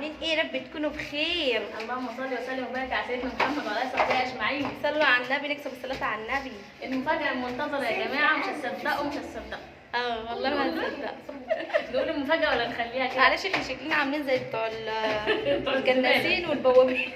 عاملين ايه؟ يا رب تكونوا بخير. اللهم صل وسلم وبارك على سيدنا محمد وعلى اله وصحبه اجمعين. صلوا على النبي، نكسب الصلاه على النبي. المفاجاه المنتظره يا جماعه، مش هتصدقوا مش هتصدقوا. والله ما هنصدق. نقول المفاجاه ولا نخليها كده؟ معلش احنا شكلنا عاملين زي بتوع الكناسين والبوابين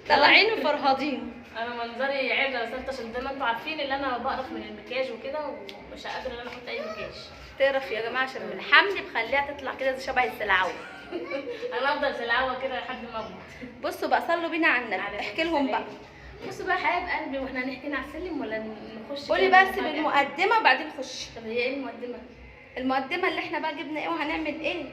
طالعين وفرهاضين. انا منظري عيب بس عشان زي ما انتم عارفين ان انا بقرف من المكياج وكده، ومش قادره ان انا احط اي مكياج. تعرف يا جماعه عشان من الحمل بخليها تطلع كده زي شبه السلعوه. انا افضل سلعوه كده لحد ما اموت. بصوا بقى، صلوا بينا على النبي، احكي لهم بقى. بصوا بقى حبايب قلبي، واحنا هنحكي على السلم ولا نخش؟ قولي بس بالمقدمه وبعدين خش. طب هي ايه المقدمه؟ المقدمه اللي احنا بقى جبنا ايه وهنعمل ايه.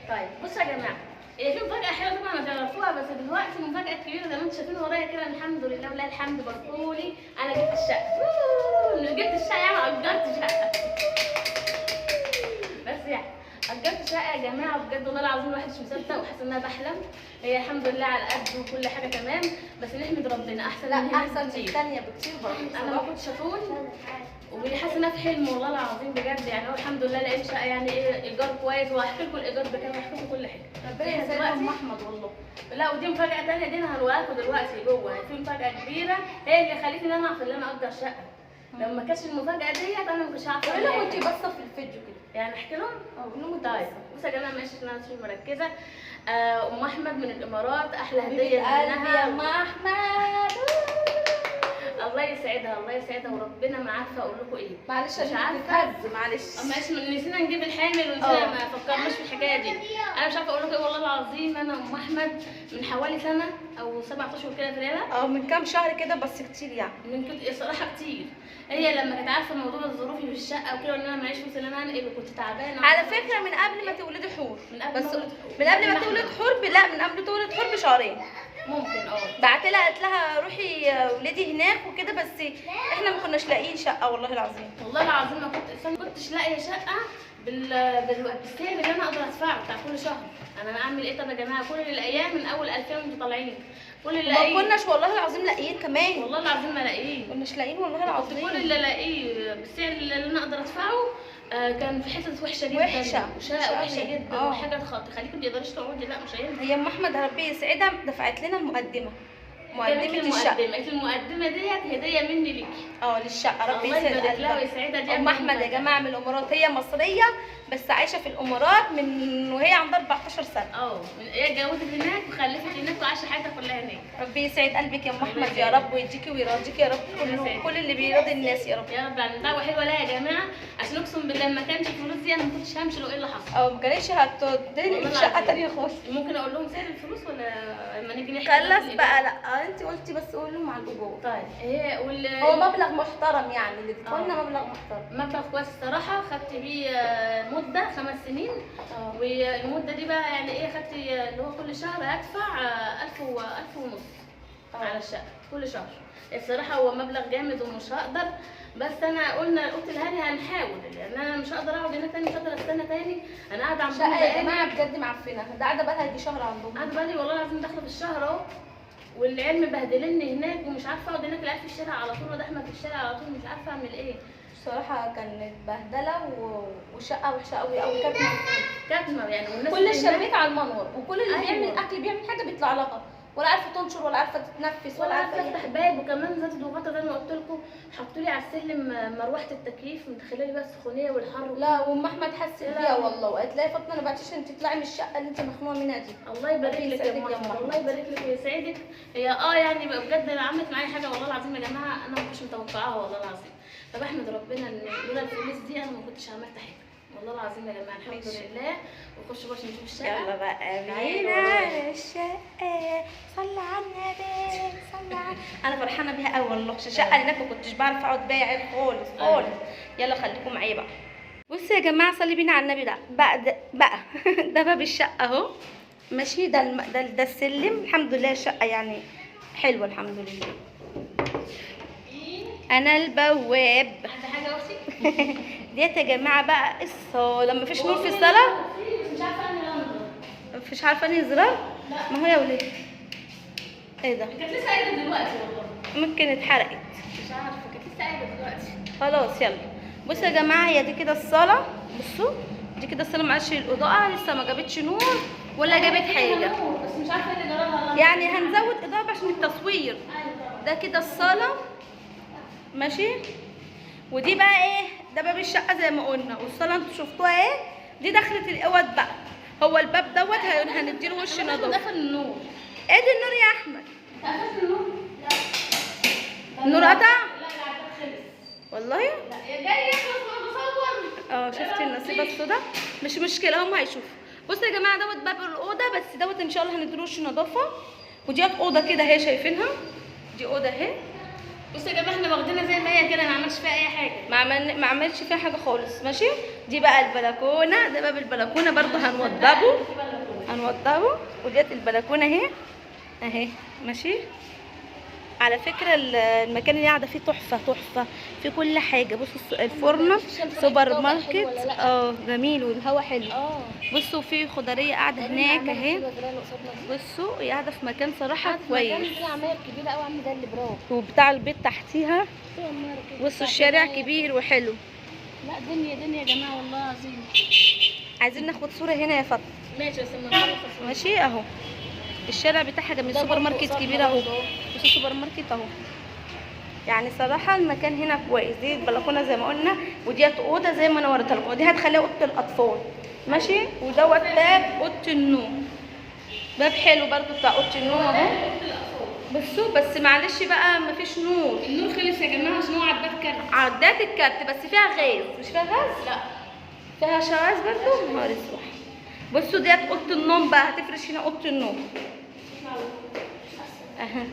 طيب بصوا يا جماعه، هي في مفاجاه حلوه طبعا هتعرفوها، بس دلوقتي المفاجاه الكبيره زي ما انتم شايفين ورايا كده. الحمد لله ولله الحمد، باركولي انا جبت الشقه. مش جبت الشقه يعني، اجرت شقه. بس يعني اجرت شقه يا جماعه، بجد والله العظيم الواحد مش مصدق وحاسه ان انا بحلم. هي الحمد لله على قد وكل حاجه تمام، بس نحمد ربنا احسن لا من هنا احسن من كتير. الثانيه بكتير برضه. انا ما كنتش اطول وحاسه انها في حلم والله العظيم بجد. يعني هو الحمد لله لقيت شقه يعني ايه، ايجار كويس، وهحكي لكم الايجار بكام وهحكي لكم كل حاجه. ربنا يسعدك ام احمد والله. لا ودي مفاجاه ثانيه، دي انا هقولها لكم دلوقتي جوه. يعني في مفاجاه كبيره هي اللي خلتني ان انا اعرف ان انا اجر شقه. لو ما كانتش المفاجاه ديت انا ما كنتش عارفه. قولي لهم انت باصه في الفيديو كده. يعني احكي لهم؟ قولي لهم. طيب بصوا يا جماعه، ماشي عشان انا مش مركزه. ام احمد من الامارات، احلى هديه قلبي يا ام منها. احمد. الله يسعدها الله يسعدها، وربنا ما عارفه اقول لكم ايه. معلش مش انا عارفه. بتهز، معلش. نسينا نجيب الحامل ونسينا ما فكرناش في الحكايه دي. انا مش عارفه اقول لكم ايه والله العظيم. انا ام احمد من حوالي سنه او 7 اشهر كده في ليله، من كام شهر كده، بس كتير يعني. من كنت صراحه كتير. هي لما كانت عارفه موضوع ظروفي في الشقه وكده، وان انا معيش فلوس ان انا انقل، وكنت تعبانه على فكره من قبل ما تولدي حور. من قبل بس ما أولد من قبل ما تولد حور لا، من قبل تولد حور بشهرين. ممكن بعت لها قالت لها روحي ولدي هناك وكده، بس احنا ما كناش لاقيين شقه والله العظيم. والله العظيم ما كنتش لاقيه شقه بالسعر اللي انا اقدر ادفعه بتاع كل شهر. انا اعمل ايه طب يا جماعه؟ كل الايام من اول 2000 وانتوا طالعين، كل اللي ما كناش والله العظيم لاقيين كمان. والله العظيم ما لاقيين. كناش لاقيين والله العظيم. كل اللي الاقيه بالسعر اللي انا اقدر ادفعه كان في حتت وحشه جدا. وحشه وحشه جدا. وحاجه تخليكم ما تقدريش تقعدي. لا مش هينفع. هي ام احمد ربي يسعدها دفعت لنا المقدمه، مقدمه الشقه. المقدمه ديت هديه مني ليكي. للشقه. ربي الله يبارك لها يسعدها ويسعدها. دي ام احمد يا جماعه من الامارات، هي مصريه بس عايشه في الامارات من وهي عندها 14 سنه. هي اتجوزت هناك وخلفت هناك وعايشه حياتها كلها هناك. ربي يسعد قلبك يا ام احمد يا رب، ويديكي ويرضيكي يا رب كل اللي بيرضي الناس يا رب. يا رب. يعني دعوه حلوه لها يا جماعه، عشان اقسم بالله ما كانش الفلوس دي انا ما كنتش همشي لو ايه اللي حصل. ما كانتش هتوديني شقه ثانيه خالص. ممكن اقول لهم سعر الفلوس ولا لما نيجي نحكي؟ خلص بقى. لا انت قلتي بس قولي لهم على الاجور. طيب هي هو مبلغ محترم يعني، اللي اديتهولنا مبلغ محترم. مبلغ كويس الصراحه. خدت بيه مده 5 سنين. والمده دي بقى يعني ايه، خدت اللي هو كل شهر هدفع 1000 ونص على الشقه كل شهر. الصراحه هو مبلغ جامد ومش هقدر، بس انا قلت لهاني هنحاول، لان انا مش هقدر اقعد هنا تاني، مش هقدر استنى تاني. انا قاعده عندهم شقه يا جماعه بجد معفنه، ده قاعده بقى لها يجي شهر عندهم. قاعده بقى لي والله العظيم داخله في الشهر اهو، والعيال مبهدلني هناك ومش عارفه اقعد هناك. العيال في الشارع على طول ودحمه في الشارع على طول، مش عارفه اعمل ايه. بصراحه كانت بهدله وشقه وحشه قوي قوي. كاتمه يعني، والناس كل الشبابيك على المنور، وكل اللي أيوة. بيعمل اكل بيعمل حاجه بيطلع لها، ولا عارفه تنشر ولا عارفه تتنفس ولا عارفه افتح باب. وكمان ذات الضغطه زي ما قلت لكم، حطوا لي على السلم مروحه التكييف متخيله بقى السخونيه والحر. لا وام احمد حست بيها والله، وقالت لها يا فاطمه انا بعتش انت تطلعي من الشقه اللي انت مخنوقه منها دي. الله يبارك لك يا ام. الله يبارك لك ويسعدك. هي يعني بجد عملت معايا حاجه والله العظيم يا جماعه انا ما كنتش متوقعاها والله العظيم. فبحمد ربنا ان لولا الفلوس دي انا ما كنتش عملت حاجه والله العظيم يا جماعه. الحمد لله. وخش بقى نشوف الشقه. يلا بقى بينا الشقه. صلي على النبي صلي على. انا فرحانه بيها قوي والله. الشقه اللي هناك ما كنتش بعرف اقعد بيها عيب خالص خالص. يلا خليكم معايا بقى. بصوا يا جماعه صلي بينا على النبي. ده بقى ده باب الشقه اهو ماشي. ده السلم. الحمد لله الشقه يعني حلوه الحمد لله. انا البواب. عندي حاجه اختي ديت يا جماعه بقى الصاله. لما فيش نور في الصاله مش عارفه انهي مفيش عارفه انهي زرار. ما هو يا ولاد ايه ده؟ كانت لسه قايله دلوقتي والله. ممكن اتحرقت مش عارفه، كانت لسه قايله دلوقتي. خلاص. يلا بصوا يا جماعه، هي دي كده الصاله. بصوا دي كده الصاله معلش الاضاءه لسه ما جابتش نور ولا جابت حاجه، بس مش عارفه ايه اللي جرالها. يعني هنزود اضاءه عشان التصوير. ده كده الصاله ماشي. ودي بقى ايه؟ ده باب الشقه زي ما قلنا، والصاله انتوا شفتوها ايه؟ دي دخلت الاوض بقى. هو الباب دوت هنديله وش نظافه. دخل النور. ادي النور يا احمد. قفلت النور؟ لا. النور قطع؟ لا العداد خلص. والله؟ لا يا جاي يخلص وانا بصور. شفتي النصيبه السودا؟ مش مشكله هم هيشوفوا. بصوا يا جماعه دوت باب الاوضه، بس دوت ان شاء الله هنديله وش نظافه. وديت اوضه كده اهي شايفينها؟ دي اوضه اهي. بصوا يا جماعه احنا واخدينها زي ما هي كده، ما عملش فيها اي حاجه. ما عملش فيها حاجه خالص ماشي. دي بقى البلكونه، ده باب البلكونه برضو هنوضبه. وديت البلكونه اهي ماشي. على فكره المكان اللي قاعده فيه تحفه في كل حاجه. بصوا الفرن سوبر ماركت جميل والهوا حلو. بصوا في خضريه قاعده هناك اهي. بصوا هي قاعده في مكان صراحه كويس. عماير كبيره قوي عامله زي البراو. وبتاع البيت تحتيها. بصوا الشارع كبير وحلو. لا دنيا يا جماعه والله العظيم. عايزين ناخد صوره هنا يا فاطمه. ماشي بس ما ماشي اهو. الشارع بتاعها جميل، سوبر ماركت كبير اهو. بصوا سوبر ماركت اهو. يعني صراحه المكان هنا كويس. دي البلكونه زي ما قلنا، وديت اوضه زي ما انا وريتها لكم. ودي هتخليها اوضه الاطفال ماشي. ودوت باب اوضه النوم، باب حلو برضو بتاع اوضه النوم اهو. بصوا بس معلش بقى مفيش نور. النور خلص يا جماعه عشان هو عدات الكارت بس فيها غاز. مش فيها غاز؟ لا فيها شواذ برضو. نهار اسود. بصوا ديت اوضه النوم بقى، هتفرش هنا اوضه النوم اهي.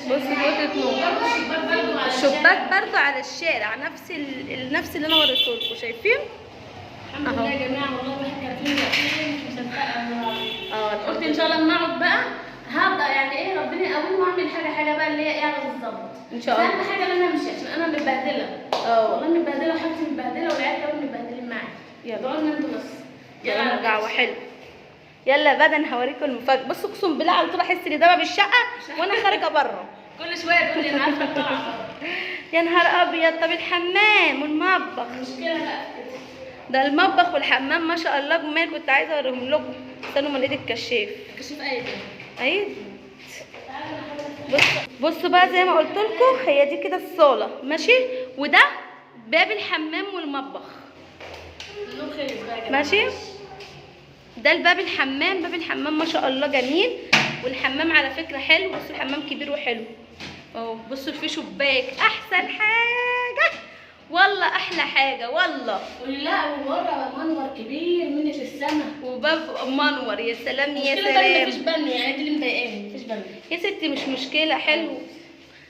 بصوا دي اوضه النوم. الشباك برضو على الشارع نفس اللي انا وريته لكم. شايفين؟ الحمد لله يا جماعه والله الواحد كان فيه مش مصدقه. قلت ان شاء الله لما اقعد بقى هبدا يعني ايه ربنا يقويني واعمل حاجه بقى اللي هي ايه بالظبط ان شاء الله. اهم حاجه ان انا امشي عشان انا متبهدله. والله متبهدله وحاجتي متبهدله والعيال كمان متبهدلين معايا. ادعوا لنا انتوا بس. يلا دعوه حلوه. يلا بقى انا هوريكم المفاجاه. بصوا اقسم بالله على طول احس ان ده باب الشقه وانا خارجه بره. كل شويه تقول لي انا عارفه طالعه. يا نهار ابيض. طب الحمام والمطبخ؟ المشكله بقى ده المطبخ والحمام ما شاء الله جمال. كنت عايزه اوريهم لكم. استنوا من ايد الكشاف. كشف ايدي. ايوه بصوا بقى زي ما قلت لكم، هي دي كده الصاله ماشي. وده باب الحمام والمطبخ النور خلص بقى يا جماعه ماشي. ده الباب الحمام. باب الحمام ما شاء الله جميل. والحمام على فكره حلو. بصوا الحمام كبير وحلو اهو. بصوا في شباك احسن حاجه والله، احلى حاجه والله. لا وورا منور كبير مني في السما. وباب منور. يا سلام يا سلام. مفيش بني يعني، دي اللي مضايقاني مفيش بني يا ستي. مش مشكله حلو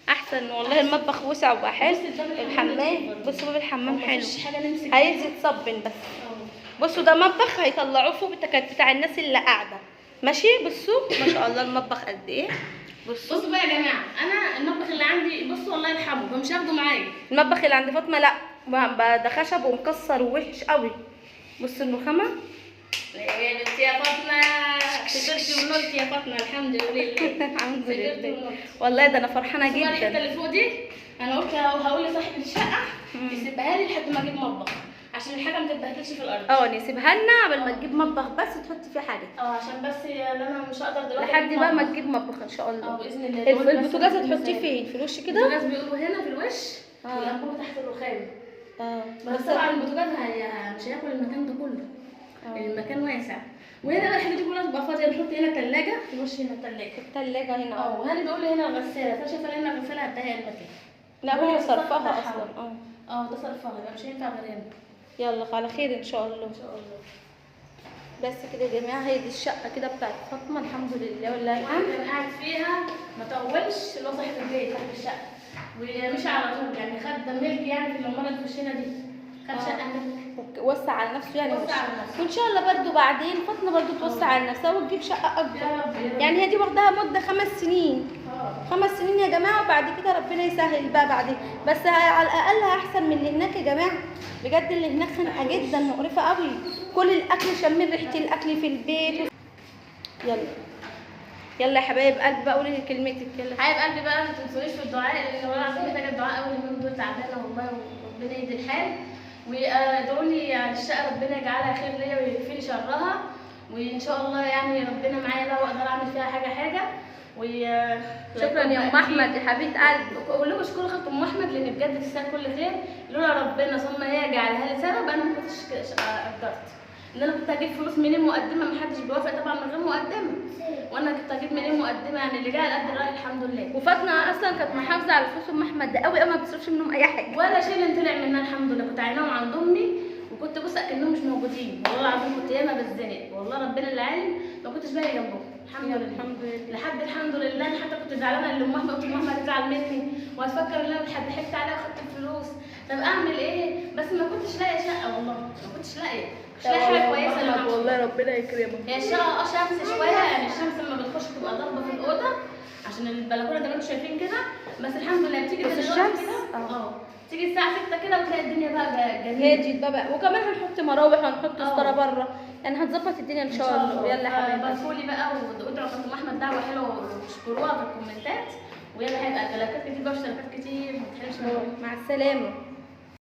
احسن والله. المطبخ وسع وبقى حلو. الحمام بصوا باب الحمام حلو. عايز يتصبن بس. بصوا ده مطبخ هيطلعوه فوق بتاع الناس اللي قاعده ماشي. بصوا ما شاء الله المطبخ قد ايه. بصوا بقى يا جماعه، انا المطبخ اللي عندي بصوا الله يرحمه مش هاخده معايا. المطبخ اللي عند فاطمه لا ده خشب ومكسر ووحش قوي. بصوا النخامه. يا بنتي يا فاطمه سافرتي ونلتي يا فاطمه الحمد لله. الحمد لله والله. ده انا فرحانه جدا. الحته اللي فوق دي انا قلت هقول لصاحب الشقه يسيبها لي لحد ما اجيب مطبخ عشان الحاجه ما تتبهدلش في الارض. نسيبها لنا قبل ما تجيب مطبخ بس تحطي فيه حاجه. عشان بس انا مش هقدر دلوقتي لحد بقى ما تجيب مطبخ ان شاء الله. باذن الله. البوتاجاز هتحطيه فين؟ في الوش كده؟ البوتاجاز بيقولوا هنا في الوش والانبوبه تحت الرخام. بس طبعا البوتاجاز مش هياكل المكان ده كله. المكان واسع. وهنا بقى الحاجات دي كلها تبقى فاضيه. نحط هنا ثلاجه في الوش. هنا الثلاجه هنا. وهاني بيقول لي هنا الغساله. انا شايفه هنا الغساله هتضايق المكان. لا هو صرفها اصلا. ده صرفها يبقى مش هينفع غير هنا. يلا على خير ان شاء الله. ان شاء الله. بس كده يا جماعه هي دي الشقه كده بتاعت فاطمه الحمد لله والله الحمد. كان قاعد فيها ما طولش اللي هو صاحب البيت صاحب الشقه ومشي على طول يعني خد ملك يعني في العماره اللي في وشنا دي. خد شقه ملك وسع على نفسه يعني. وسع على نفسه. وان شاء الله برده بعدين فاطمه برده توسع على نفسها وتجيب شقه اكبر. يعني هي دي واخداها مده 5 سنين. 5 سنين يا جماعه. وبعد كده ربنا يسهل بقى بعدين. بس على الاقل احسن من اللي هناك يا جماعه. بجد اللي هناك خانقه جدا مقرفه قوي. كل الاكل شامين ريحه الاكل في البيت. يلا يا حبايب قلبي بقى قولي كلمتك. يلا حبايب قلبي بقى ما تنسونيش في الدعاء لان والله العظيم محتاجه الدعاء قوي اليومين دول تعبانه والله وربنا يهدي الحال. وادعوا لي يعني بتاعت الشقه ربنا يجعلها خير ليا ويكفيني شرها، وان شاء الله يعني ربنا معايا بقى واقدر اعمل فيها حاجه. شكرا يا ام احمد يا حبيبه قلبي. بقول لكم اشكروا خالة ام احمد لان بجد تستاهل كل خير، لولا ربنا ثم هي جعلها لي سبب انا ما كنتش قدرت ان انا كنت هجيب فلوس منين مقدمه، ما حدش بيوافق طبعا من غير مقدمه، وانا كنت هجيب منين مقدمه يعني اللي جاي على قد الراي الحمد لله. وفاطمه اصلا كانت محافظه على فلوس ام احمد ده قوي قوي، ما بتصرفش منهم اي حاجه ولا شيء طلع منها الحمد لله. كنت عيناهم عند امي وكنت بص اكنهم مش موجودين، والله العظيم كنت ياما بتزنق، والله ربنا اللي عالم ما كنتش باقي جنبهم الحمد لله. الحمد لله لحد الحمد لله. انا حتى كنت زعلانه ان ام احمد، قلت ام احمد هتزعل مني وهتفكر ان انا ضحكت عليها وخدت الفلوس، طب اعمل ايه؟ بس ما كنتش لاقيه شقه، والله ما كنتش لاقيه، مش لاقيه حاجه كويسه محمد والله ربنا يكرمك. هي الشقه شمس شويه، يعني الشمس لما بتخش تبقى ضاربه في الاوضه عشان البلكونه زي ما انتم شايفين كده، بس الحمد لله بتيجي بس دلوقتي الشمس كده تيجي الساعه 6 كده وتلاقي الدنيا بقى جميله هادي بقى، وكمان هنحط مراوح وهنحط ستاره بره، يعني هتظبط الدنيا ان شاء الله. يلا يا حبيبي باركولي بقى وادعوا ام احمد دعوه حلوه واشكروها في الكومنتات، ويلا هيبقى اشتراكات كتير بقى، اشتراكات كتير ما تحرمش منها. مع السلامه.